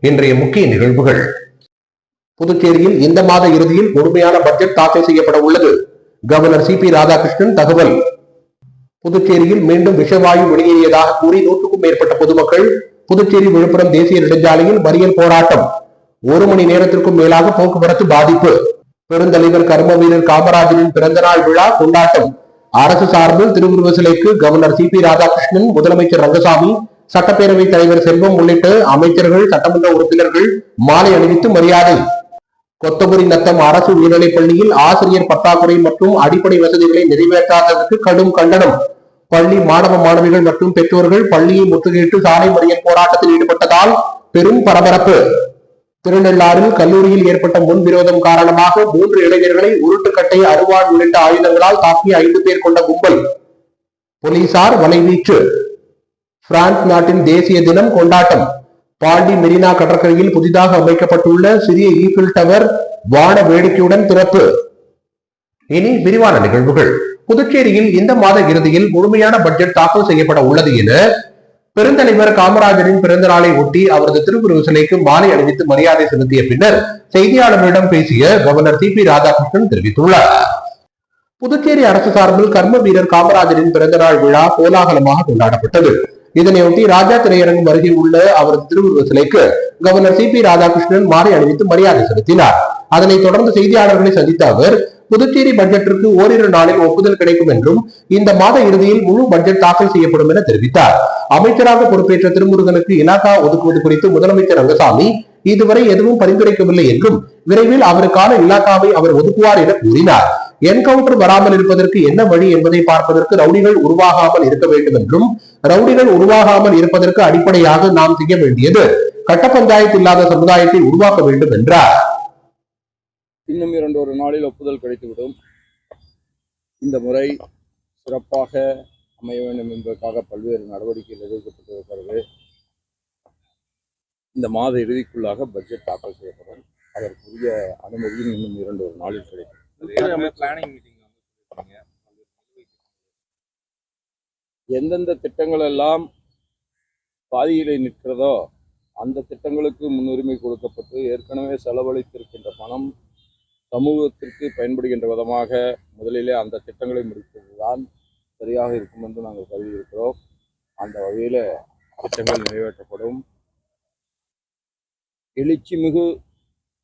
இன்றைய முக்கிய நிகழ்வுகள். புதுச்சேரியில் இந்த மாத இறுதியில் முழுமையான பட்ஜெட் தாக்கல் செய்யப்பட உள்ளது. கவர்னர் சி பி ராதாகிருஷ்ணன் தகவல். புதுச்சேரியில் மீண்டும் விஷவாயு வெளியேறியதாக கூறி 100க்கும் மேற்பட்ட பொதுமக்கள் புதுச்சேரி விழுப்புரம் தேசிய நெடுஞ்சாலையில் மறியல் போராட்டம். 1 மணி நேரத்திற்கும் மேலாக போக்குவரத்து பாதிப்பு. பெருந்தலைவர் கர்ம வீரர் காமராஜரின் பிறந்தநாள் விழா கொண்டாட்டம். அரசு சார்பில் திருவுருவ சிலைக்கு கவர்னர் சி பி ராதாகிருஷ்ணன், முதலமைச்சர் ரங்கசாமி, சட்டப்பேரவைத் தலைவர் செல்வம் உள்ளிட்ட அமைச்சர்கள், சட்டமன்ற உறுப்பினர்கள் மாலை அணிவித்து மரியாதை. கொத்தபுரி நத்தம் அரசு உயர்நிலைப் பள்ளியில் ஆசிரியர் பற்றாக்குறை மற்றும் அடிப்படை வசதிகளை நிறைவேற்றாததற்கு கடும் கண்டனம். பள்ளி மாணவ மாணவிகள் மற்றும் பெற்றோர்கள் பள்ளியை முற்றுகையிட்டு சாலை மறியல் போராட்டத்தில் ஈடுபட்டதால் பெரும் பரபரப்பு. திருநள்ளாறில் கல்லூரியில் ஏற்பட்ட முன்விரோதம் காரணமாக 3 இளைஞர்களை உருட்டுக்கட்டை, அருவாள் உள்ளிட்ட ஆயுதங்களால் தாக்கிய 5 பேர் கொண்ட கும்பல். போலீசார் வலைவீச்சு. பிரான்ஸ் நாட்டின் தேசிய தினம் கொண்டாட்டம். பாண்டி மெரினா கடற்கரையில் புதிதாக அமைக்கப்பட்டுள்ள சிறிய ஈஃபில் டவர் வான வேடிக்கையுடன் திறப்பு. இனி விரிவான நிகழ்வுகள். புதுச்சேரியில் இந்த மாத இறுதியில் முழுமையான பட்ஜெட் தாக்கல் செய்யப்பட உள்ளது என பெருந்தலைவர் காமராஜரின் பிறந்த நாளை ஒட்டி அவரது திருவுருவ சிலைக்கு மாலை அணிவித்து மரியாதை செலுத்திய பின்னர் செய்தியாளர்களிடம் பேசிய கவர்னர் சி பி ராதாகிருஷ்ணன் தெரிவித்துள்ளார். புதுச்சேரி அரசு சார்பில் கர்ம வீரர் காமராஜரின் பிறந்தநாள் விழா கோலாகலமாக கொண்டாடப்பட்டது. இதனையொட்டி ராஜா திரையரங்கம் அருகே உள்ள அவரது திருவுருவ சிலைக்கு கவர்னர் சி பி ராதாகிருஷ்ணன் மாலை அணிவித்து மரியாதை செலுத்தினார். அதனைத் தொடர்ந்து செய்தியாளர்களை சந்தித்த அவர், புதுச்சேரி பட்ஜெட்டிற்கு ஓரிரு நாளில் ஒப்புதல் கிடைக்கும் என்றும் இந்த மாத இறுதியில் முழு பட்ஜெட் தாக்கல் செய்யப்படும் என தெரிவித்தார். அமைச்சராக பொறுப்பேற்ற திருமுருகனுக்கு இலாகா ஒதுக்குவது குறித்து முதலமைச்சர் ரங்கசாமி இதுவரை எதுவும் பரிந்துரைக்கவில்லை என்றும் விரைவில் அவருக்கான இலாகாவை அவர் ஒதுக்குவார் என கூறினார். என்கவுண்டர் வராமல் இருப்பதற்கு என்ன வழி என்பதை பார்ப்பதற்கு ரவுடிகள் உருவாகாமல் இருக்க வேண்டும் என்றும், ரவுடிகள் உருவாகாமல் இருப்பதற்கு அடிப்படையாக நாம் செய்ய வேண்டியது கட்ட பஞ்சாயத்து இல்லாத சமுதாயத்தை உருவாக்க வேண்டும் என்றார். இன்னும் 2 நாளில் ஒப்புதல் கிடைத்துவிடும். இந்த முறை சிறப்பாக அமைய வேண்டும் என்பதற்காக பல்வேறு நடவடிக்கைகள் எடுக்கப்பட்டிருக்கிறது. இந்த மாத இறுதிக்குள்ளாக பட்ஜெட் தாக்கல் செய்யப்படும். அதற்குரிய அனுமதியும் இன்னும் 2 நாளில் கிடைக்கும். எந்தெந்த திட்டங்கள் எல்லாம் பாதியிலே நிற்கிறதோ அந்த திட்டங்களுக்கு முன்னுரிமை கொடுக்கப்பட்டு ஏற்கனவே செலவழித்திருக்கின்ற பணம் சமூகத்திற்கு பயன்படுகின்ற விதமாக முதலிலே அந்த திட்டங்களை முடிப்பதுதான் சரியாக இருக்கும் என்று நாங்கள் கருதி இருக்கிறோம். அந்த வகையில் திட்டங்கள் நிறைவேற்றப்படும். எழுச்சி மிகு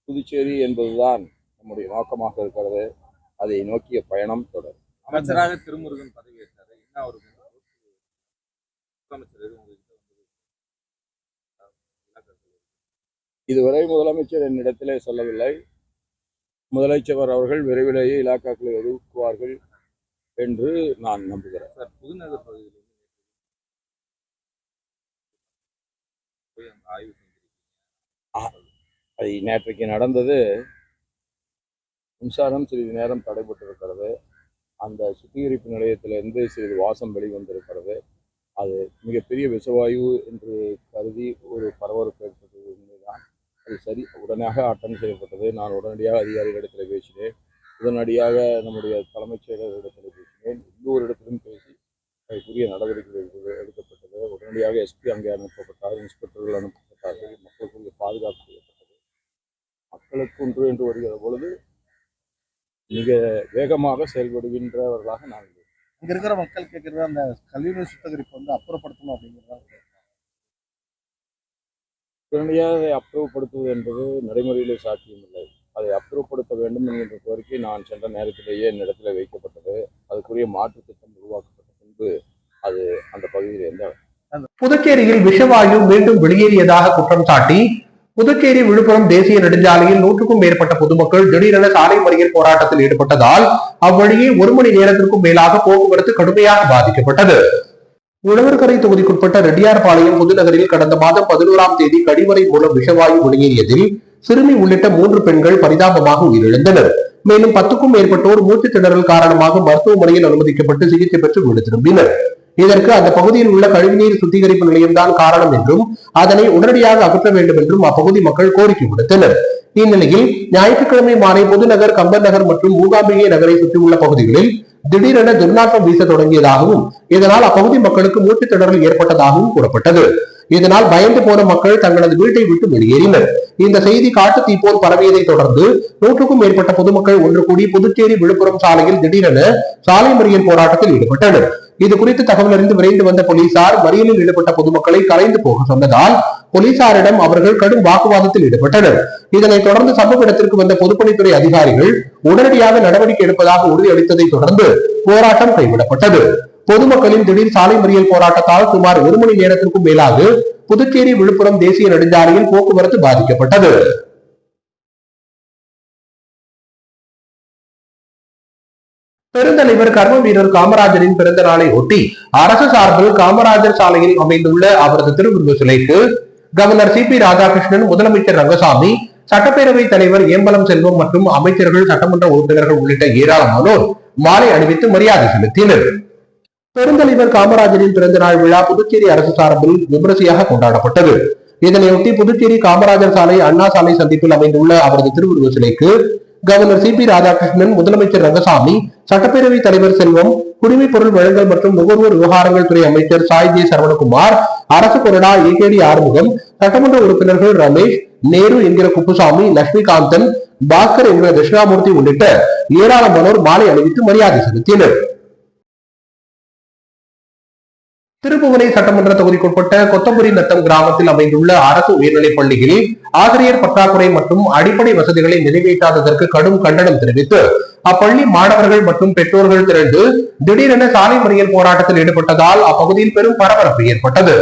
புதுச்சேரி என்பதுதான் நம்முடைய நோக்கமாக இருக்கிறது. அதை நோக்கிய பயணம் தொடரும். அமைச்சராக திருமுருகன் பதவியேற்றார். என்ன அவருக்கு இதுவரை முதலமைச்சர் என்னிடத்திலே சொல்லவில்லை. முதலமைச்சர் அவர்கள் விரைவிலேயே இலாக்காக்களை ஒதுக்குவார்கள் என்று நான் நம்புகிறேன். சார், புதுநகர் பகுதியில் ஆய்வு அது நேற்றைக்கு நடந்தது. மின்சாரம் சிறிது நேரம் தடைபட்டிருக்கிறது. அந்த சுத்திகரிப்பு நிலையத்திலிருந்து சிறிது வாசம் வெளிவந்திருக்கிறது. அது மிகப்பெரிய விஷவாயு என்று கருதி ஒரு பரபரப்பு ஏற்பட்டது. உண்மைதான். அது சரி, உடனடியாக அட்டன் செய்யப்பட்டது. நான் உடனடியாக அதிகாரிகளிடத்தில் பேசினேன். உடனடியாக நம்முடைய தலைமைச் செயலரிடத்தில் பேசினேன். இன்னொரு இடத்திலும் பேசி அதுக்குரிய நடவடிக்கைகள் எடுக்கப்பட்டது. உடனடியாக எஸ்பி அங்கே அனுப்பப்பட்டார், இன்ஸ்பெக்டர்கள் அனுப்பப்பட்டார்கள். மக்களுக்கு பாதுகாப்பு செய்யப்பட்டது. மக்களுக்கு ஒன்று என்று வருகிற பொழுது மிக வேகமாக செயல்படுகின்றவர்களாக நாங்கள் இங்க இருக்கிற மக்கள் கேட்கறது அந்த கழிவுநீர் சுத்திகரிப்பு அப்புறப்படுத்தணும் அப்படிங்கிறதா. உடனடியாக அதை அப்புறப்படுத்துவது என்பது நடைமுறையிலே சாத்தியமில்லை. அதை அப்புறப்படுத்த வேண்டும் என்கின்ற கோரிக்கை நான் சென்ற நேரத்திலேயே என்னிடத்தில் வைக்கப்பட்டது. அதுக்குரிய மாற்று திட்டம் உருவாக்கப்பட்ட பின்பு அது அந்த பகுதியில் இருந்த புதுச்சேரியில் விஷவாயு மீண்டும் வெளியேறியதாக குற்றம் சாட்டி புதுச்சேரி விழுப்புரம் தேசிய நெடுஞ்சாலையில் 100க்கும் மேற்பட்ட பொதுமக்கள் திடீரென சாலை மறியல் போராட்டத்தில் ஈடுபட்டதால் அவ்வழியே 1 மணி நேரத்திற்கும் மேலாக போக்குவரத்து கடுமையாக பாதிக்கப்பட்டது. உழவர்கரை தொகுதிக்குட்பட்ட ரெட்டியார்பாளையம் புதுநகரில் கடந்த மாதம் 11ஆம் தேதி கழிவறை மூலம் விஷவாயு வெளியேறியதில் சிறுமி உள்ளிட்ட 3 பெண்கள் பரிதாபமாக உயிரிழந்தனர். மேலும் 10க்கும் மேற்பட்டோர் மூச்சு திணறல் காரணமாக மருத்துவமனையில் அனுமதிக்கப்பட்டு சிகிச்சை பெற்று வீடு திரும்பினர். இதற்கு அந்த பகுதியில் உள்ள கழிவுநீர் சுத்திகரிப்பு நிலையம்தான் காரணம் என்றும் அதனை உடனடியாக அகற்ற வேண்டும் என்றும் அப்பகுதி மக்கள் கோரிக்கை விடுத்தனர். இந்நிலையில் ஞாயிற்றுக்கிழமை மாலை புதுநகர், கம்பன் நகர் மற்றும் மூகாம்பிகை நகரை சுற்றியுள்ள பகுதிகளில் திடீரென துர்நாற்றம் வீச தொடங்கியதாகவும் இதனால் அப்பகுதி மக்களுக்கு மூச்சுத் திணறல் ஏற்பட்டதாகவும் கூறப்பட்டது. இதனால் பயந்து போன மக்கள் தங்களது வீட்டை விட்டு வெளியேறினர். இந்த செய்தி காட்டு தீ போல் பரவியதை தொடர்ந்து 100க்கும் மேற்பட்ட பொதுமக்கள் ஒன்று கூடி புதுச்சேரி விழுப்புரம் சாலையில் திடீரென சாலை மறியல் போராட்டத்தில் ஈடுபட்டனர். இது குறித்து தகவல் அறிந்து விரைந்து வந்த போலீசார் மறியலில் ஈடுபட்ட பொதுமக்களை கலைந்து போக சொன்னதால் போலீசாரிடம் அவர்கள் கடும் வாக்குவாதத்தில் ஈடுபட்டனர். இதனைத் தொடர்ந்து சம்பவ இடத்திற்கு வந்த பொதுப்பணித்துறை அதிகாரிகள் உடனடியாக நடவடிக்கை எடுப்பதாக உறுதியளித்ததை தொடர்ந்து போராட்டம் கைவிடப்பட்டது. பொதுமக்களின் திடீர் சாலை மறியல் போராட்டத்தால் சுமார் 1 மணி நேரத்திற்கும் மேலாக புதுச்சேரி விழுப்புரம் தேசிய நெடுஞ்சாலையில் போக்குவரத்து பாதிக்கப்பட்டது. பெருந்தலைவர் கர்ம வீரர் காமராஜரின் பிறந்த நாளை ஒட்டி அரசு சார்பில் காமராஜர் சாலையில் அமைந்துள்ள அவரது திருவுருவ சிலைக்கு கவர்னர் சிபி ராதாகிருஷ்ணன், முதலமைச்சர் ரங்கசாமி, சட்டப்பேரவை தலைவர் ஏம்பலம் செல்வம் மற்றும் அமைச்சர்கள், சட்டமன்ற உறுப்பினர்கள் உள்ளிட்ட ஏராளமானோர் மாலை அணிவித்து மரியாதை செலுத்தினர். பெருந்தலைவர் காமராஜரின் பிறந்த நாள் விழா புதுச்சேரி அரசு சார்பில் விமரிசையாக கொண்டாடப்பட்டது. இதனையொட்டி புதுச்சேரி காமராஜர் சாலை, அண்ணா சாலை சந்திப்பில் அமைந்துள்ள அவரது திருவுருவ சிலைக்கு கவர்னர் சிபி ராதாகிருஷ்ணன், முதலமைச்சர் ரங்கசாமி, சட்டப்பேரவை தலைவர் செல்வம், குடிமைப் பொருள் வழங்கல் மற்றும் நுகர்வோர் விவகாரங்கள் துறை அமைச்சர் சாய் ஜே சரவணகுமார், அரசு கொறடா ஏகேடி ஆறுமுகம், சட்டமன்ற உறுப்பினர்கள் ரமேஷ், நேரு என்கிற குப்புசாமி, லட்சுமிகாந்தன், பாஸ்கர் என்கிற தட்சிணாமூர்த்தி உள்ளிட்ட ஏராளமானோர் மாலை அணிவித்து மரியாதை செலுத்தினர். திருப்புவனை சட்டமன்ற தொகுதிக்குட்பட்ட கொத்தம்புரி நத்தம் கிராமத்தில் அமைந்துள்ள அரசு உயர்நிலைப் பள்ளியில் ஆசிரியர் பற்றாக்குறை மற்றும் அடிப்படை வசதிகளை நிறைவேற்றாததற்கு கடும் கண்டனம் தெரிவித்து அப்பள்ளி மாணவர்கள் மற்றும் பெற்றோர்கள் திரண்டு திடீரென சாலை மறியல் போராட்டத்தில் ஈடுபட்டதால் அப்பகுதியில் பெரும் பரபரப்பு ஏற்பட்டது.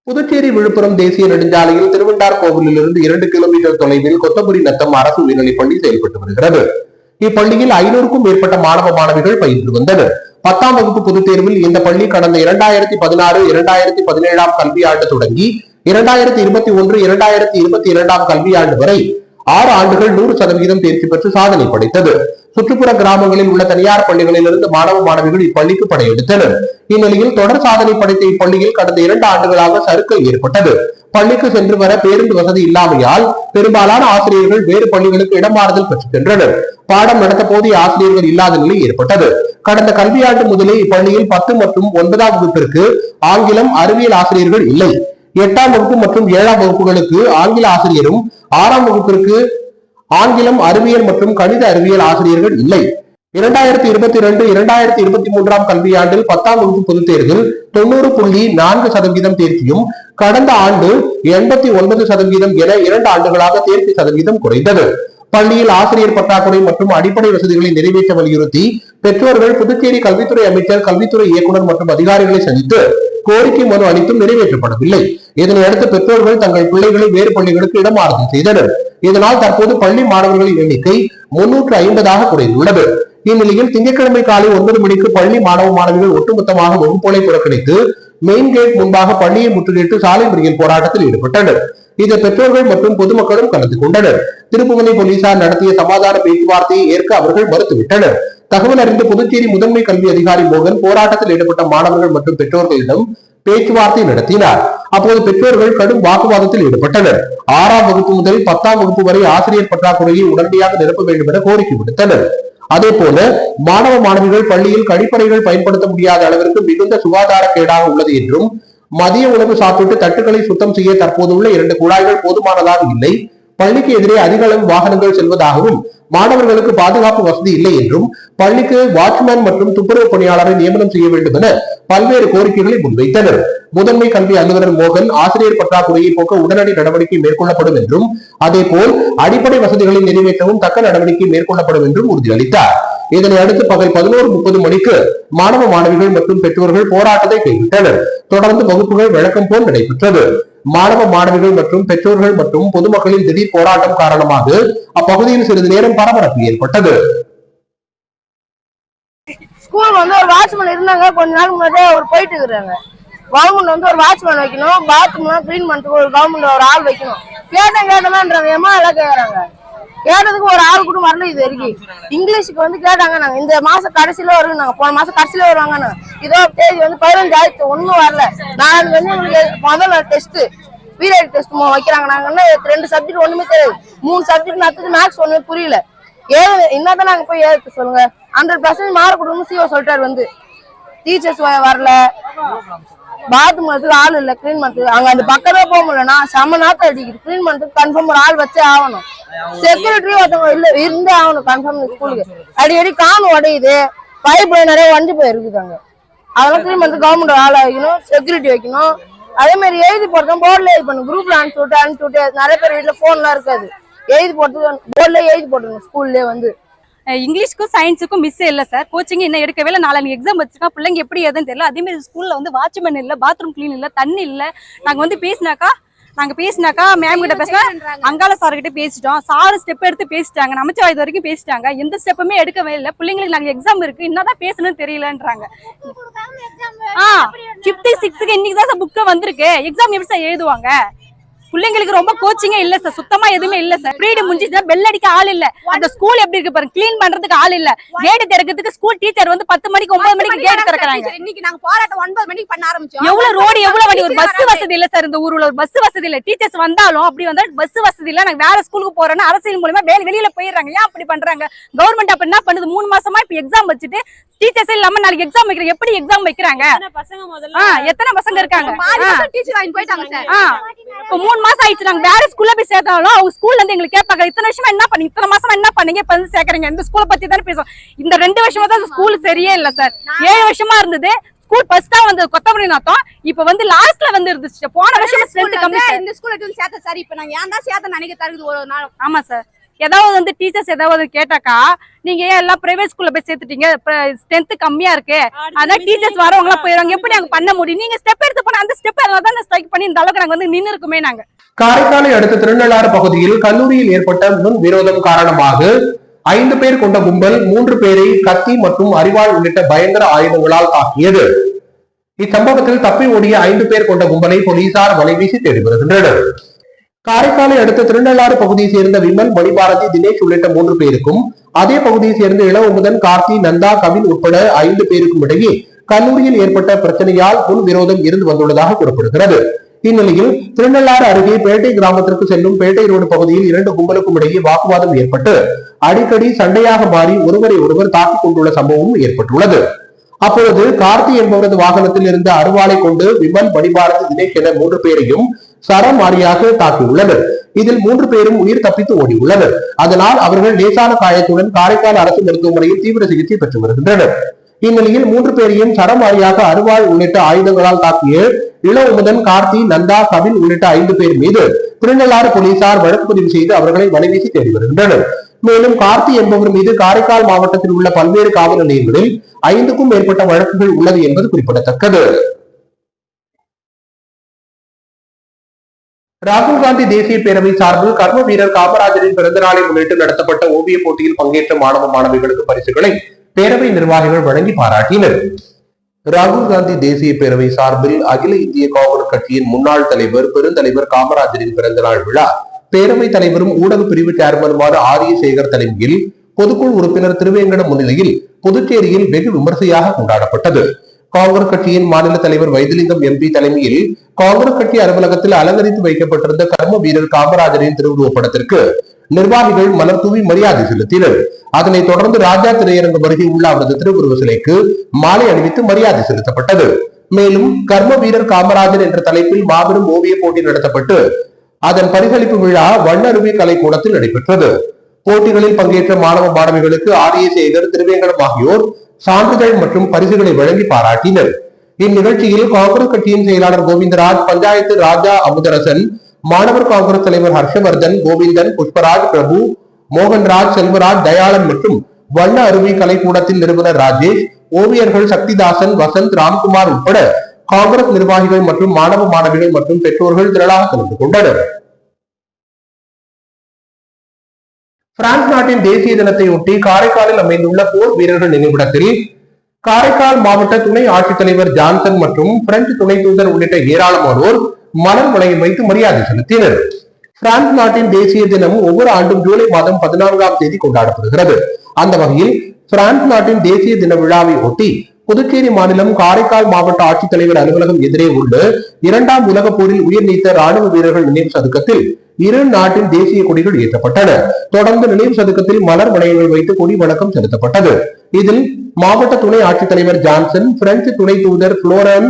புதுச்சேரி விழுப்புரம் தேசிய நெடுஞ்சாலையில் திருவண்டார் கோவிலில் இருந்து 2 கிலோமீட்டர் தொலைவில் கொத்தம்புரி நத்தம் அரசு உயர்நிலைப் பள்ளி செயல்பட்டு வருகிறது. இப்பள்ளியில் 500க்கும் மேற்பட்ட மாணவ மாணவிகள் பயின்று வந்தனர். 10ஆம் வகுப்பு பொதுத் தேர்வில் இந்த பள்ளி கடந்த 2016-2017 கல்வியாண்டு தொடங்கி 2021-2022 கல்வியாண்டு வரை 6 ஆண்டுகள் 100% தேர்ச்சி பெற்று சாதனை படைத்தது. சுற்றுப்புற கிராமங்களில் உள்ள தனியார் பள்ளிகளிலிருந்து மாணவ மாணவிகள் இப்பள்ளிக்கு படையெடுத்தனர். இந்நிலையில் தொடர் சாதனை படைத்த இப்பள்ளியில் கடந்த 2 ஆண்டுகளாக சறுக்கல் ஏற்பட்டது. பள்ளிக்கு சென்று வர பேருந்து வசதி இல்லாமையால் பெரும்பாலான ஆசிரியர்கள் வேறு பள்ளிகளுக்கு இடமாறுதல் பெற்று சென்றனர். பாடம் நடத்த போதிய ஆசிரியர்கள் இல்லாத நிலை ஏற்பட்டது. கடந்த கல்வியாண்டு முதலே இப்பள்ளியில் 10 மற்றும் 9ஆம் வகுப்பிற்கு ஆங்கிலம், அறிவியல் ஆசிரியர்கள் இல்லை. 8ஆம் வகுப்பு மற்றும் 7ஆம் வகுப்புகளுக்கு ஆங்கில ஆசிரியரும், 6ஆம் வகுப்பிற்கு ஆங்கிலம், அறிவியல் மற்றும் கணித அறிவியல் ஆசிரியர்கள் இல்லை. 2022-2023 கல்வியாண்டில் 10ஆம் வகுப்பு பொதுத் தேர்வில் 90.4% தேர்ச்சியும், கடந்த ஆண்டு 89% என 2 ஆண்டுகளாக தேர்ச்சி சதவீதம் குறைந்தது. பள்ளியில் ஆசிரியர் பற்றாக்குறை மற்றும் அடிப்படை வசதிகளை நிறைவேற்ற வலியுறுத்தி பெற்றோர்கள் புதுச்சேரி கல்வித்துறை அமைச்சர், கல்வித்துறை இயக்குநர் மற்றும் அதிகாரிகளை சந்தித்து கோரிக்கை மனு அளித்தும் நிறைவேற்றப்படவில்லை. இதனையடுத்து பெற்றோர்கள் தங்கள் பிள்ளைகளை வேறு பள்ளிகளுக்கு இடமாறுதல் செய்தனர். இதனால் தற்போது பள்ளி மாணவர்களின் எண்ணிக்கை 350ஆக குறைந்துள்ளது. இந்நிலையில் திங்கட்கிழமை காலை 9 மணிக்கு பள்ளி மாணவ மாணவிகள் ஒட்டுமொத்தமாக வகுப்புகளை புறக்கணித்து மெயின் கேட் முன்பாக பள்ளியை முற்றுகையிட்டு சாலை மறியல் போராட்டத்தில் ஈடுபட்டனர். இதில் பெற்றோர்கள் மற்றும் பொதுமக்களும் கலந்து கொண்டனர். திருப்புவனை போலீசார் நடத்திய சமாதான பேச்சுவார்த்தையை ஏற்க அவர்கள் மறுத்துவிட்டனர். தகவல் அறிந்து புதுச்சேரி முதன்மை கல்வி அதிகாரி மோகன் போராட்டத்தில் ஈடுபட்ட மாணவர்கள் மற்றும் பெற்றோர்களிடம் பேச்சுவார்த்தை நடத்தினார். அப்போது பெற்றோர்கள் கடும் வாக்குவாதத்தில் ஈடுபட்டனர். 6ஆம் வகுப்பு முதல் 10ஆம் வகுப்பு வரை ஆசிரியர் பற்றாக்குறையை உடனடியாக நிரப்ப வேண்டும் என கோரிக்கை விடுத்தனர். அதே போல மாணவ மாணவிகள் பள்ளியில் கழிப்பறைகள் பயன்படுத்த முடியாத அளவிற்கு மிகுந்த சுகாதார கேடாக உள்ளது என்றும், மதிய உணவு சாப்பிட்டு தட்டுக்களை சுத்தம் செய்ய தற்போதுள்ள 2 குழாய்கள் போதுமானதாக இல்லை, பள்ளிக்கு எதிரே அதிக அளவு வாகனங்கள் செல்வதாகவும், மாணவர்களுக்கு பாதுகாப்பு வசதி இல்லை என்றும், பள்ளிக்கு வாட்ச்மேன் மற்றும் துப்புரவு பணியாளரை நியமனம் செய்ய வேண்டும் என பல்வேறு கோரிக்கைகளை முன்வைத்தனர். முதன்மை கல்வி அலுவலர் மோகன் ஆசிரியர் பற்றாக்குறையை போக்க உடனடி நடவடிக்கை மேற்கொள்ளப்படும் என்றும், அதே போல் அடிப்படை வசதிகளை நிறைவேற்றவும் தக்க நடவடிக்கை மேற்கொள்ளப்படும் என்றும் உறுதியளித்தார். இதனை அடுத்து பகல் 11:30 மணிக்கு மாணவ மாணவிகள் மற்றும் பெற்றோர்கள் போராட்டத்தை கைவிட்டனர். தொடர்ந்து வகுப்புகள் வழக்கம் போல் நடைபெற்றது. மாணவ மாணவிகள் மற்றும் பெற்றோர்கள் மற்றும் பொதுமக்களின் திடீர் போராட்டம் காரணமாக அப்பகுதியில் சிறிது நேரம் பரபரப்பு ஏற்பட்டது. ஸ்கூல் ஒரு வாட்ச்மேன் இருந்தாங்க. கொஞ்ச நாள் முன்னாடியே அவர் போயிட்டு இருக்கிறாங்க. கவர்மெண்ட் ஒரு வாட்ச்மேன் வைக்கணும், பாத்ரூம்லாம் கிளீன் பண்றதுக்கு ஒரு கவர்மெண்ட் ஒரு ஆள் வைக்கணும். கேட்டதான்றாங்க, ஏமா எல்லாம் கேக்குறாங்க. கேட்டதுக்கு ஒரு ஆள் கூட வரல. இது வரைக்கும் இங்கிலீஷுக்கு கேட்டாங்க. நாங்க இந்த மாசம் கடைசியில வருவோம், நாங்க போன மாசம் கடைசியில வருவாங்க. இதோ தேதி 15 ஆயிடுச்சு, ஒன்னும் வரல. நான் எங்களுக்கு முதல்ல டெஸ்ட் பீரியட் டெஸ்ட் வைக்கிறாங்க. நாங்க 2 சப்ஜெக்ட் ஒண்ணுமே தெரியாது. 3 சப்ஜெக்ட் நடத்துது. மேக்ஸ் ஒண்ணுமே புரியல. என்னதான் நாங்க போய் ஏற்று சொல்லுங்க. 100% மார்க் கொடுக்கணும் சிஓ சொல்லிட்டாரு. வந்து டீச்சர்ஸ் வரல, பாத்ரூம் ஆள் இல்ல, கிளீன் பண்றதுக்கு அங்க அந்த பக்கமே போக முடியலன்னா செம நாத்தம் அடிக்குது. கிளீன் பண்றதுக்கு கன்ஃபார்ம் ஒரு ஆள் வச்சே ஆகணும். செக்யூரிட்டி ஒருத்தவங்க இல்ல இருந்தே ஆகணும் கன்ஃபார்ம். ஸ்கூலுக்கு அடிக்கடி கான் உடையுது, பைப் நிறைய வண்டி போயிருக்குது அங்க. அதெல்லாம் கிளீன் பண்றதுக்கு கவர்மெண்ட் ஆள் வைக்கணும், செக்யூரிட்டி வைக்கணும். அதே மாதிரி எழுதி போடுறோம், போர்டில் எழுதி பண்ணணும். குரூப்ல அனுப்பிச்சு விட்டு நிறைய பேர் வீட்டுல போன்லாம் இருக்காது, எழுதி போடுறதுக்கு போர்டில் எழுதி போட்டுருங்க. ஸ்கூல்லேயே வந்து இங்கிலீஷ்க்கும் சயின்ஸுக்கும் மிஸ் இல்லை சார். கோச்சிங் இன்னும் எடுக்கவே இல்லை. நாளைக்கு எக்ஸாம் வச்சிருக்கா, பிள்ளைங்க எப்படி எதுன்னு தெரியல. அதே மாதிரி ஸ்கூல்ல வந்து வாட்ச்மேன் இல்லை, பாத்ரூம் கிளீன் இல்லை, தண்ணி இல்லை. நாங்க பேசினாக்கா மேம் கிட்ட பேசினா அங்கால சார் கிட்ட பேசிட்டோம். சார் ஸ்டெப் எடுத்து பேசிட்டாங்க, நமச்சிவாய் இது வரைக்கும் பேசிட்டாங்க. எந்த ஸ்டெப்புமே எடுக்கவே இல்லை. பிள்ளைங்களுக்கு நாங்க எக்ஸாம் இருக்கு, என்னதான் பேசணும்னு தெரியலன்றாங்க. 5th 6th இன்னைக்கு தான் சார் புக்கு வந்திருக்கு. எக்ஸாம் எப்படி சார் எழுதுவாங்க? பிள்ளைங்களுக்கு ரொம்ப கோச்சிங்கே இல்ல சார், சுத்தமா எதுவுமே இல்ல சார். பீரியட் முடிஞ்சிச்சுன்னா பெல் அடிக்க ஆள் இல்ல. அந்த ஸ்கூல் எப்படி இருக்கு பாருங்க, கிளீன் பண்றதுக்கு ஆள் இல்ல. கேட் திறக்கிறதுக்கு ஸ்கூல் டீச்சர் வந்து 10 மணிக்கு 9 மணிக்கு கேட் திறக்கறாங்க. இன்னைக்கு நாங்க போராட்டம் 9 மணிக்கு பண்ண ஆரம்பிச்சோம். எவ்வளவு ரோடு எவ்வளவு வண்டி, ஒரு பஸ் வசதி இல்ல சார். இந்த ஊர்ல ஒரு பஸ் வசதி இல்ல. டீச்சர்ஸ் வந்தாலும் அப்படி வந்தா பஸ் வசதி இல்ல. நாங்க வேற ஸ்கூலுக்கு போறோம்னா அரசியல் மூலமா வெளியில போயிடுறாங்க. ஏன் அப்படி பண்றாங்க? கவர்மெண்ட் அப்ப என்ன பண்ணுது? 3 மாசமா இப்ப எக்ஸாம் வச்சுட்டு டீச்சர்ஸ் இல்லாம நாளைக்கு எக்ஸாம் வைக்கிற எப்படி எக்ஸாம் வைக்கிறாங்க? எத்தனை பசங்க இருக்காங்க? டீச்சர் வாங்கி போயிட்டாங்க சார். இப்ப 3 மாசம் ஆயிடுச்சு. நாங்க வேற ஸ்கூல்ல போய் சேர்த்தாலும் அவங்க ஸ்கூல்ல இருந்து எங்களுக்கு கேட்பாங்க, இத்தனை வருஷமா என்ன பண்ணீங்க, இத்தனை மாசமா என்ன பண்ணீங்க, இப்ப வந்து சேர்க்கறீங்க. இந்த ஸ்கூலை பத்தி தானே பேசுவோம். இந்த 2 வருஷமா தான் ஸ்கூல் சரியே இல்ல சார். 7 வருஷமா இருந்தது ஸ்கூல். ஃபர்ஸ்டா வந்து கொத்தமல்லி நாத்தம், இப்ப வந்து லாஸ்ட்ல வந்து இருந்துச்சு. போன வருஷம் ஸ்ட்ரென்த் கம்மி. இந்த ஸ்கூல்ல வந்து சேர்த்த சார். இப்ப நாங்க ஏன் தான் சேர்த்த நினைக்க தருது ஒரு நாள். ஆமா சார். ஏதாவது வந்து டீச்சர்ஸ் ஏதாவது கேட்டாக்கா, நீங்க ஏன் எல்லாம் பிரைவேட் ஸ்கூல்ல போய் சேர்த்துட்டீங்க, ஸ்ட்ரென்த் கம்மியா இருக்கு, அதான் டீச்சர்ஸ் வரவங்க எல்லாம் போயிடுவாங்க, எப்படி நாங்க பண்ண முடியும்? நீங்க ஸ்டெப் எடுத்து போனா அந்த ஸ்டெப் தான் ஸ்ட்ரைக் பண்ணி இந்த அளவுக்கு நாங்க வந்து நின்று இருக்குமே. நாங்க காரைக்காலை அடுத்த திருநள்ளாறு பகுதியில் கல்லூரியில் ஏற்பட்ட முன் விரோதம் காரணமாக 5 பேர் கொண்ட கும்பல் 3 பேரை கத்தி மற்றும் அரிவாள் உள்ளிட்ட பயங்கர ஆயுதங்களால் தாக்கியது. இச்சம்பவத்தில் தப்பி ஓடிய 5 பேர் கொண்ட கும்பலை போலீசார் வலைவீசி தேடி வருகின்றனர். காரைக்காலை அடுத்த திருநள்ளாறு பகுதியை சேர்ந்த விமல், மணிபாரதி, தினேஷ் உள்ளிட்ட 3 பேருக்கும் அதே பகுதியை சேர்ந்த இளவமுதன், கார்த்தி, நந்தா, கவின் உட்பட 5 பேருக்கும் இடையே கல்லூரியில் ஏற்பட்ட பிரச்சனையால் முன் விரோதம் இருந்து வந்துள்ளதாக கூறப்படுகிறது. இந்நிலையில் திருநள்ளாறு அருகே பேட்டை கிராமத்திற்கு செல்லும் பேட்டை ரோடு பகுதியில் 2 கும்பலுக்கும் இடையே வாக்குவாதம் ஏற்பட்டு அடிக்கடி சண்டையாக மாறி ஒருவரை ஒருவர் தாக்கிக் கொண்டுள்ள சம்பவம் ஏற்பட்டுள்ளது. அப்பொழுது கார்த்தி என்பவரது வாகனத்தில் இருந்த அருவாளை கொண்டு விமல், மணிபாரதி, தினேஷ் என 3 பேரையும் சரமாரியாக தாக்கியுள்ளனர். இதில் 3 பேரும் உயிர் தப்பித்து ஓடியுள்ளனர். அதனால் அவர்கள் லேசான காயத்துடன் காரைக்கால் அரசு மருத்துவமனையில் தீவிர சிகிச்சை பெற்று வருகின்றனர். இந்நிலையில் 3 பேரையும் சரமாரியாக அருவாள் உள்ளிட்ட ஆயுதங்களால் தாக்கிய இளவமுதன், கார்த்தி, நந்தா, கபில் உள்ளிட்ட 5 பேர் மீது திருநள்ளாறு போலீசார் வழக்கு பதிவு செய்து அவர்களை வலைவீசி தேடி வருகின்றனர். மேலும் கார்த்தி என்பவர் மீது காரைக்கால் மாவட்டத்தில் உள்ள பல்வேறு காவல் நிலையங்களில் 5க்கும் மேற்பட்ட வழக்குகள் உள்ளது என்பது குறிப்பிடத்தக்கது. ராகுல் காந்தி தேசிய பேரவை சார்பில் கர்ம வீரர் காமராஜரின் பிறந்த நாளை முன்னிட்டு நடத்தப்பட்ட ஓவிய போட்டியில் பங்கேற்ற மாணவ மாணவிகளுக்கு பரிசுகளை பேரவை நிர்வாகிகள் வழங்கி பாராட்டினர். ராகுல் காந்தி தேசிய பேரவை சார்பில் அகில இந்திய காங்கிரஸ் கட்சியின் முன்னாள் தலைவர் பெருந்தலைவர் காமராஜரின் பிறந்த நாள் விழா பேரவைத் தலைவரும் ஊடக பிரிவு சேர்மனுமான ஆரிய சேகர் தலைமையில் பொதுக்குழு உறுப்பினர் திருவேங்கடம் முன்னிலையில் புதுச்சேரியில் வெகு விமர்சையாக கொண்டாடப்பட்டது. காங்கிரஸ் கட்சியின் மாநில தலைவர் வைத்திலிங்கம் எம்பி தலைமையில் காங்கிரஸ் கட்சி அலுவலகத்தில் அலங்கரித்து வைக்கப்பட்டிருந்த கர்ம வீரர் காமராஜரின் திருவுருவப் படத்திற்கு நிர்வாகிகள் மலர் தூவி மரியாதை செலுத்தினர். அதனைத் தொடர்ந்து ராஜா திரையரங்கம் அருகே உள்ள அவரது திருவுருவ சிலைக்கு மாலை அணிவித்து மரியாதை செலுத்தப்பட்டது. மேலும் கர்ம வீரர் காமராஜர் என்ற தலைப்பில் மாபெரும் ஓவிய போட்டி நடத்தப்பட்டு அதன் பரிசளிப்பு விழா வண்ணருவி கலைக்கூடத்தில் நடைபெற்றது. போட்டிகளில் பங்கேற்ற மாணவ மாணவிகளுக்கு ஆரிய சேகர், திருவேங்கடம் ஆகியோர் சான்றிதழ் மற்றும் பரிசுகளை வழங்கி பாராட்டினர். இந்நிகழ்ச்சியில் காங்கிரஸ் கட்சியின் செயலாளர் கோவிந்தராஜ், பஞ்சாயத்து ராஜா அமுதரசன், மாணவர் காங்கிரஸ் தலைவர் ஹர்ஷவர்தன், கோவிந்தன், புஷ்பராஜ், பிரபு, மோகன்ராஜ், செல்வராஜ், தயாளன் மற்றும் வண்ண அருவி கலைக்கூடத்தின் நிறுவனர் ராஜேஷ், ஓவியர்கள் சக்திதாசன், வசந்த், ராம்குமார் உட்பட காங்கிரஸ் நிர்வாகிகள் மற்றும் மாணவ மாணவிகள் மற்றும் பெற்றோர்கள் திரளாக கலந்து கொண்டனர். பிரான்ஸ் நாட்டின் தேசிய தினத்தையொட்டி காரைக்காலில் அமைந்துள்ள போர் வீரர்கள் நினைவிடத்தில் காரைக்கால் மாவட்ட துணை ஆட்சித்தலைவர் ஜான்சன் மற்றும் பிரெஞ்சு துணை தூதர் உள்ளிட்ட ஏராளமானோர் மலர் வளையம் வைத்து மரியாதை செலுத்தினர். பிரான்ஸ் நாட்டின் தேசிய தினம் ஒவ்வொரு ஆண்டும் ஜூலை மாதம் 14ஆம் தேதி கொண்டாடப்படுகிறது. அந்த வகையில் பிரான்ஸ் நாட்டின் தேசிய தின விழாவை ஒட்டி புதுச்சேரி மாநிலம் காரைக்கால் மாவட்ட ஆட்சித்தலைவர் அலுவலகம் எதிரே உள்ள 2ஆம் உலக போரில் உயிர் நீத்த ராணுவ வீரர்கள் நினைவு சதுக்கத்தில் 2 நாட்டின் தேசிய கொடிகள் ஏற்றப்பட்டன. தொடர்ந்து நினைவு சதுக்கத்தில் மலர் வளையங்கள் வைத்து கொடி வணக்கம் செலுத்தப்பட்டது. இதில் மாவட்ட துணை ஆட்சித்தலைவர் ஜான்சன், பிரெஞ்சு துணை தூதர் புளோரன்,